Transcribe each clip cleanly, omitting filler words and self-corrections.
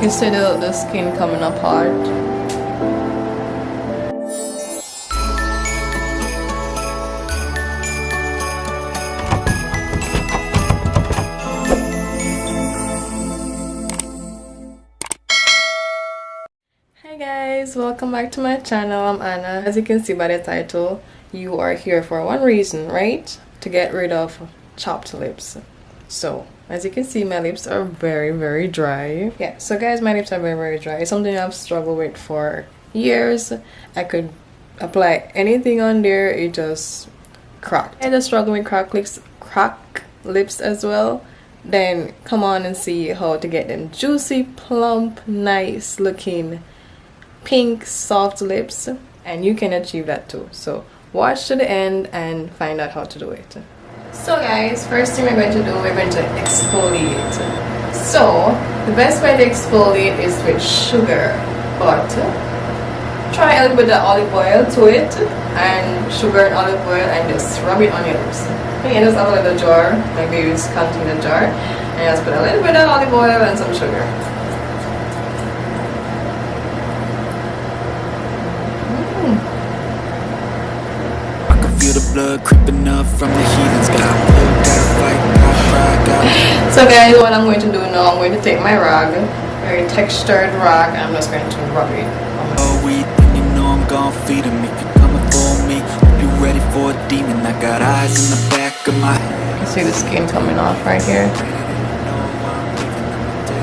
You see the skin coming apart. Hi guys, welcome back to my channel. I'm Anna. As you can see by the title, you are here for one reason, right? To get rid of chapped lips. So as you can see, my lips are very dry. Yeah, so guys, my lips are very dry. It's something I've struggled with for years. I could apply anything on there, it just cracked. I just struggle with crack lips as well. Then come on and see how to get them juicy, plump, nice looking pink soft lips, and you can achieve that too. So watch to the end and find out how to do it. So guys, first thing we're going to do, we're going to exfoliate. So the best way to exfoliate is with sugar, but try a little bit of olive oil to it, and sugar and olive oil, and just rub it on your lips. Okay, just have a little jar, maybe use container jar, and just put a little bit of olive oil and some sugar. Feel the blood creeping up from the heathens. So guys, what I'm going to do now, I'm going to take my rag, very textured rag, and I'm just going to rub it on my you know I'm gonna feed him. If you're coming for me, hope you're ready for a demon. I got eyes in the back of my head. You see the skin coming off right here.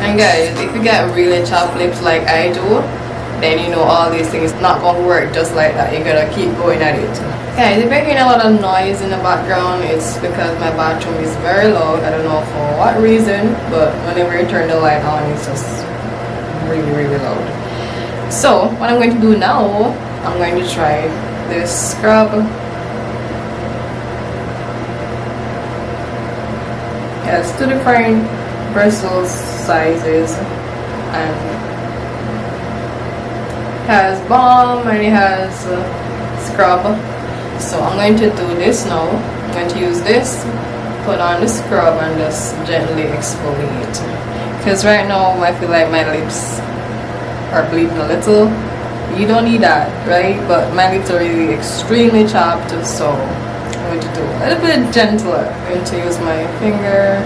And guys, if you get really chapped lips like I do, then you know all these things not gonna work just like that. You gotta keep going at it. Guys, if you're hearing a lot of noise in the background, it's because my bathroom is very loud. I don't know for what reason, but whenever you turn the light on, it's just really loud. So what I'm going to do now, I'm going to try this scrub. It has two different bristles sizes, and it has balm and it has scrub. So I'm going to do this now. I'm going to use this, put on the scrub, and just gently exfoliate. Because right now I feel like my lips are bleeding a little. You don't need that, right? But my lips are really extremely chapped, so I'm going to do a little bit gentler. I'm going to use my finger,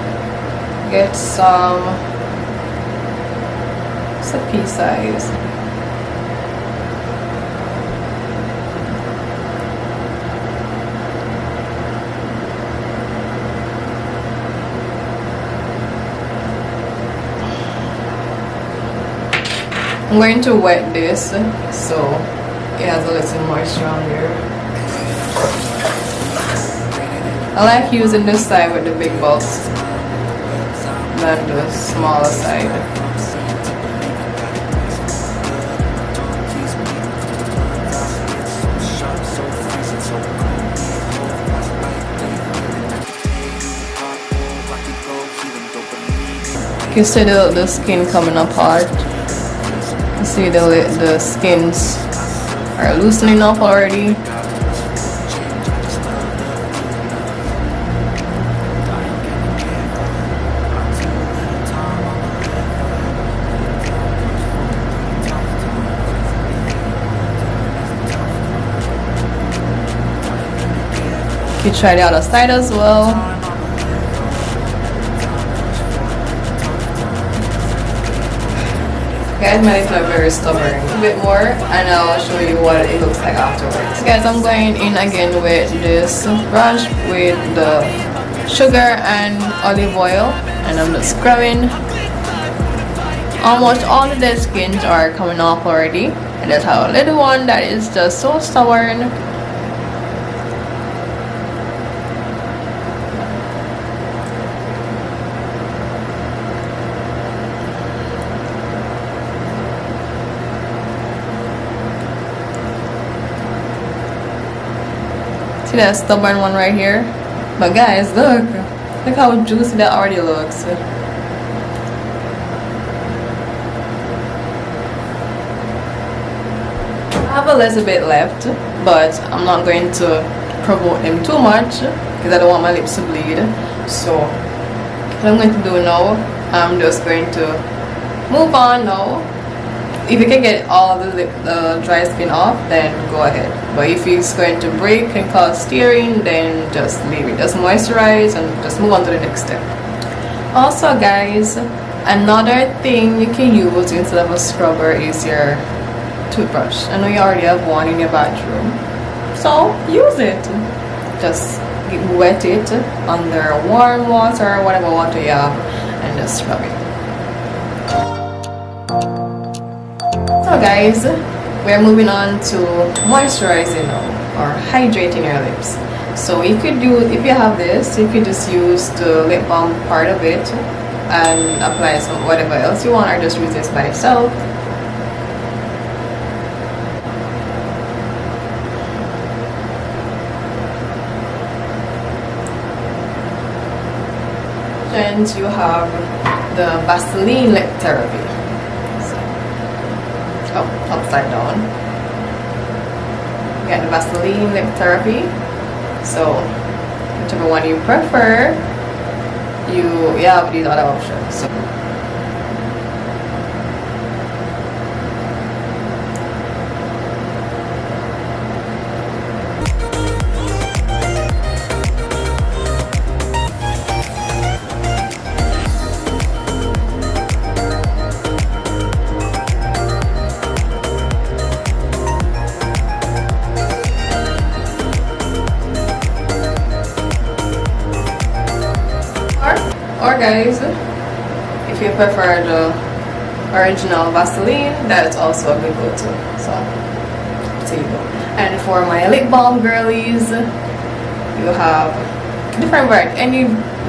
get some, it's a pea size. I'm going to wet this so it has a little moisture on there. I like using this side with the big balls than the smaller side. You can see the skin coming apart. You see the skins are loosening up already. You can try the other side as well. Guys, my lips are very stubborn. A bit more, and I'll show you what it looks like afterwards. Guys, I'm going in again with this brush with the sugar and olive oil, and I'm just scrubbing. Almost all the dead skins are coming off already, and there's a little one that is just so stubborn. See that stubborn one right here? But guys, look how juicy that already looks. I have a little bit left, but I'm not going to promote them too much because I don't want my lips to bleed. So what I'm going to do now, I'm just going to move on now. If you can get all the dry skin off, then go ahead. But if it's going to break and cause tearing, then just leave it. Just moisturize and just move on to the next step. Also guys, another thing you can use instead of a scrubber is your toothbrush. I know you already have one in your bathroom, so use it. Just wet it under warm water, whatever water you have, and just scrub it. So guys, we're moving on to moisturizing now, or hydrating your lips. So you could do, if you have this, you could just use the lip balm part of it and apply some whatever else you want, or just use this by itself. And you have the Vaseline lip therapy. Upside down. You got the Vaseline lip therapy. So whichever one you prefer, you have these other options. So or guys, if you prefer the original Vaseline, that's also a good go-to. So there you go. And for my lip balm girlies, you have different varieties. Any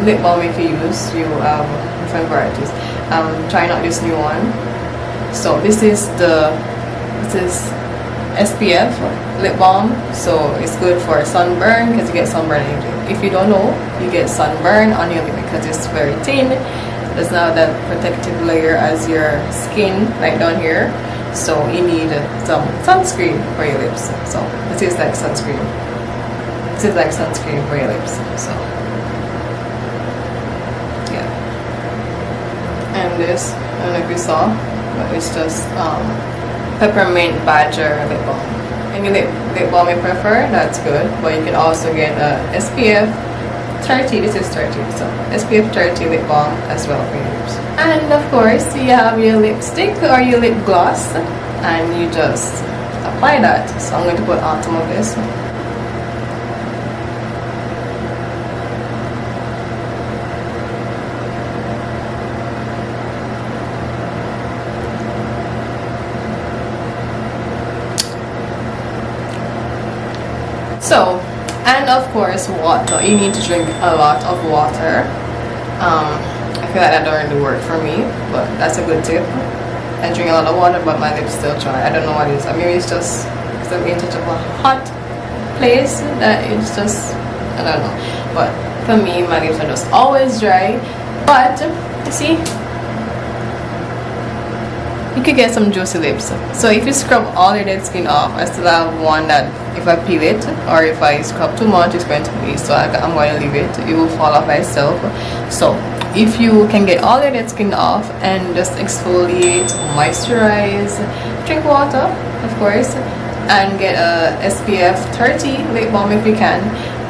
lip balm you can use, you have different varieties. Trying out this new one. So this is SPF lip balm, so it's good for sunburn because you get sunburn on your lip. If you don't know, you get sunburn on your lip because it's very thin. There's not that protective layer as your skin, like down here. So you need some sunscreen for your lips. So this is like sunscreen. This is like sunscreen for your lips. So yeah. And this, I don't know if you saw, but it's just peppermint badger lip balm. Any lip balm you prefer, that's good, but you can also get a SPF 30. This is 30, so SPF 30 lip balm as well for your lips. And of course you have your lipstick or your lip gloss, and you just apply that. So I'm going to put on some of this. So, and of course water. You need to drink a lot of water. I feel like that don't really work for me, but that's a good tip. I drink a lot of water, but my lips still dry. I don't know what it is. Maybe it's just because I'm in such a hot place that it's just, I don't know. But for me, my lips are just always dry. But you see, you could get some juicy lips. So if you scrub all your dead skin off, I still have one that if I peel it or if I scrub too much, it's going to bleed. So I'm going to leave it. It will fall off by itself. So if you can get all your dead skin off and just exfoliate, moisturize, drink water, of course, and get a SPF 30 lip balm if you can,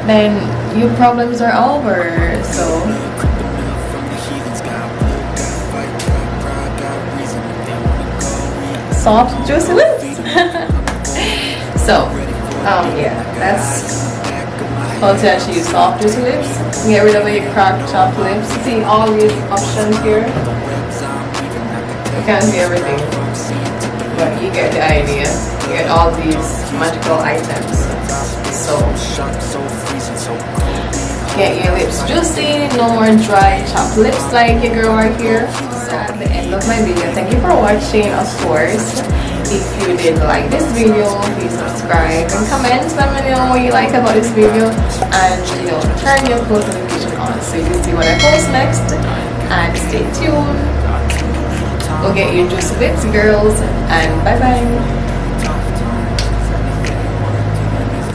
then your problems are over. So soft juicy lips. So yeah, that's how to actually use soft juicy lips. Get rid of your cracked chopped lips. See all these options here. You can't see everything, but you get the idea. You get all these magical items. So get your lips juicy, no more dry chopped lips like your girl right here. So at the end of my video, thank you for watching. Of course, if you did like this video, please subscribe and comment. Let me know what you like about this video, and turn your post notification on so you can see what I post next. And stay tuned. Go get your juicy lips, girls, and bye bye.